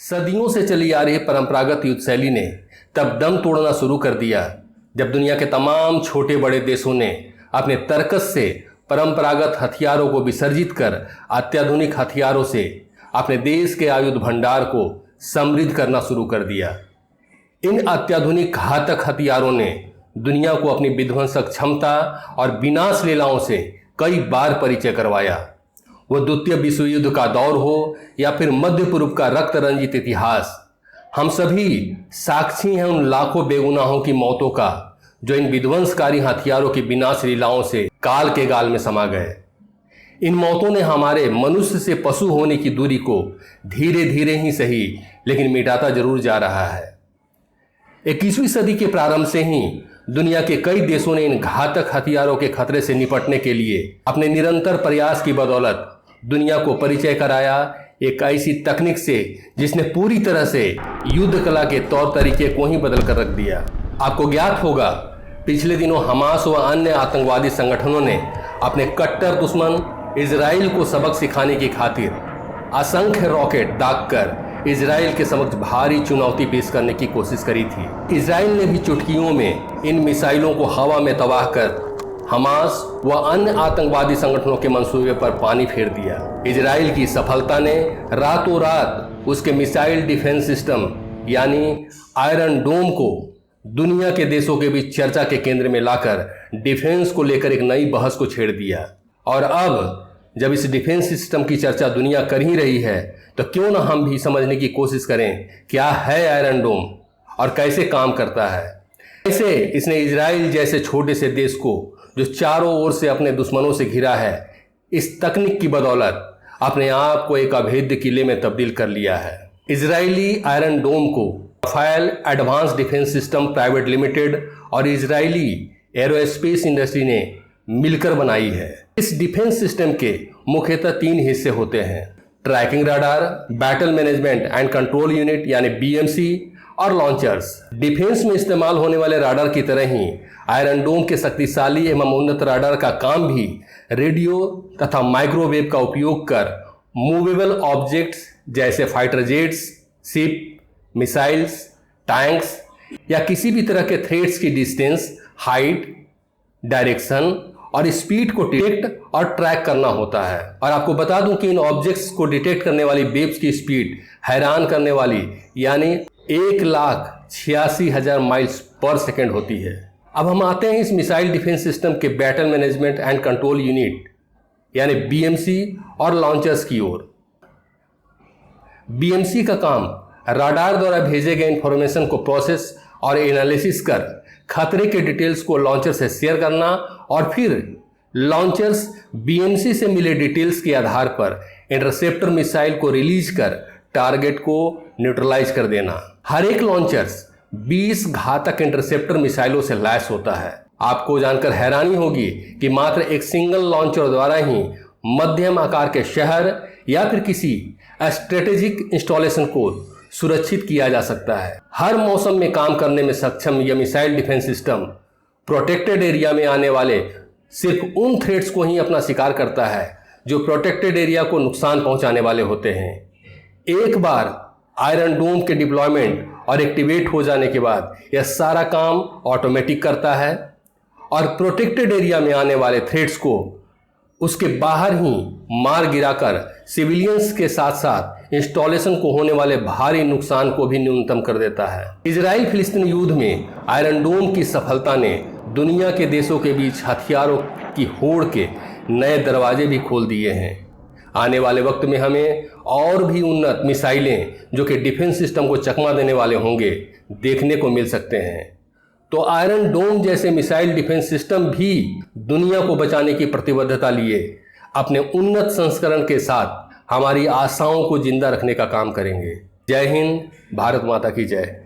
सदियों से चली आ रही परंपरागत युद्ध शैली ने तब दम तोड़ना शुरू कर दिया जब दुनिया के तमाम छोटे बड़े देशों ने अपने तर्कस से परंपरागत हथियारों को विसर्जित कर अत्याधुनिक हथियारों से अपने देश के आयुध भंडार को समृद्ध करना शुरू कर दिया। इन अत्याधुनिक घातक हथियारों ने दुनिया को अपनी विध्वंसक क्षमता और विनाश लीलाओं से कई बार परिचय करवाया। वो द्वितीय विश्व युद्ध का दौर हो या फिर मध्य पूर्व का रक्त रंजित इतिहास, हम सभी साक्षी हैं उन लाखों बेगुनाहों की मौतों का जो इन विध्वंसकारी हथियारों की विनाश लीलाओं से काल के गाल में समा गए। इन मौतों ने हमारे मनुष्य से पशु होने की दूरी को धीरे धीरे ही सही लेकिन मिटाता जरूर जा रहा है। 21वीं सदी के प्रारंभ से ही दुनिया के कई देशों ने इन घातक हथियारों के खतरे से निपटने के लिए अपने निरंतर प्रयास की बदौलत दुनिया को परिचय कराया एक ऐसी तकनीक से जिसने पूरी तरह से युद्ध कला के तौर तरीके को ही बदल कर रख दिया। आपको ज्ञात होगा, पिछले दिनों हमास व अन्य आतंकवादी संगठनों ने अपने कट्टर दुश्मन इजराइल को सबक सिखाने की खातिर असंख्य रॉकेट दागकर इजराइल के समक्ष भारी चुनौती पेश करने की कोशिश करी थी। इजराइल ने भी चुटकियों में इन मिसाइलों को हवा में तबाह कर हमास व अन्य आतंकवादी संगठनों के मंसूबे पर पानी फेर दिया। इजराइल की सफलता ने रातों रात उसके मिसाइल डिफेंस सिस्टम यानी आयरन डोम को दुनिया के देशों के बीच चर्चा के केंद्र में लाकर डिफेंस को लेकर एक नई बहस को छेड़ दिया। और अब जब इस डिफेंस सिस्टम की चर्चा दुनिया कर ही रही है तो क्यों ना हम भी समझने की कोशिश करें क्या है आयरन डोम और कैसे काम करता है। कैसे इसने इजराइल जैसे छोटे से देश को जो चारों ओर से अपने दुश्मनों से घिरा है, इस तकनीक की बदौलत अपने आप को एक अभेद्य किले में तब्दील कर लिया है। इजरायली आयरन डोम को Rafael advance defence system private limited और इजरायली एरोस्पेस इंडस्ट्री ने मिलकर बनाई है। इस डिफेंस सिस्टम के मुख्यतः 3 हिस्से होते हैं: tracking radar, battle management and control unit यानी BMC और लॉन्चर्स। डिफेंस में इस्तेमाल होने वाले राडार की तरह ही आयरन डोम के शक्तिशाली एवं उन्नत राडार का काम भी रेडियो तथा माइक्रोवेव का उपयोग कर मूवेबल ऑब्जेक्ट्स जैसे fighter jets, ship, missiles, tanks या किसी भी तरह के थ्रेट्स की डिस्टेंस, हाइट, डायरेक्शन और स्पीड को डिटेक्ट और ट्रैक करना होता है। और आपको बता दूं कि इन ऑब्जेक्ट्स को डिटेक्ट करने वाली वेव्स की स्पीड हैरान करने वाली यानी 1,86,000 माइल्स पर सेकेंड होती है। अब हम आते हैं इस मिसाइल डिफेंस सिस्टम के battle management and control unit यानी BMC और लॉन्चर्स की ओर। BMC का काम राडार द्वारा भेजे गए इंफॉर्मेशन को प्रोसेस और एनालिसिस कर खतरे के डिटेल्स को लॉन्चर से शेयर करना और फिर लॉन्चर्स BMC से मिले डिटेल्स के आधार पर इंटरसेप्टर मिसाइल को रिलीज कर टारगेट को न्यूट्रलाइज कर देना। हर एक लॉन्चर्स 20 घातक इंटरसेप्टर मिसाइलों से लैस होता है। आपको जानकर हैरानी होगी कि मात्र एक सिंगल लॉन्चर द्वारा ही मध्यम आकार के शहर या फिर किसी स्ट्रेटेजिक इंस्टॉलेशन को सुरक्षित किया जा सकता है। हर मौसम में काम करने में सक्षम यह missile defence system protected area में आने वाले सिर्फ उन थ्रेट्स को ही अपना शिकार करता है जो प्रोटेक्टेड एरिया को नुकसान पहुंचाने वाले होते हैं। एक बार आयरन डोम के डिप्लॉयमेंट और एक्टिवेट हो जाने के बाद यह सारा काम ऑटोमेटिक करता है और प्रोटेक्टेड एरिया में आने वाले थ्रेट्स को उसके बाहर ही मार गिराकर सिविलियंस के साथ साथ इंस्टॉलेशन को होने वाले भारी नुकसान को भी न्यूनतम कर देता है। इजराइल फिलिस्तीन युद्ध में आयरन डोम की सफलता ने दुनिया के देशों के बीच हथियारों की होड़ के नए दरवाजे भी खोल दिए हैं। आने वाले वक्त में हमें और भी उन्नत मिसाइलें जो कि डिफेंस सिस्टम को चकमा देने वाले होंगे देखने को मिल सकते हैं। तो आयरन डोम जैसे मिसाइल डिफेंस सिस्टम भी दुनिया को बचाने की प्रतिबद्धता लिए अपने उन्नत संस्करण के साथ हमारी आशाओं को जिंदा रखने का काम करेंगे। जय हिंद, भारत माता की जय।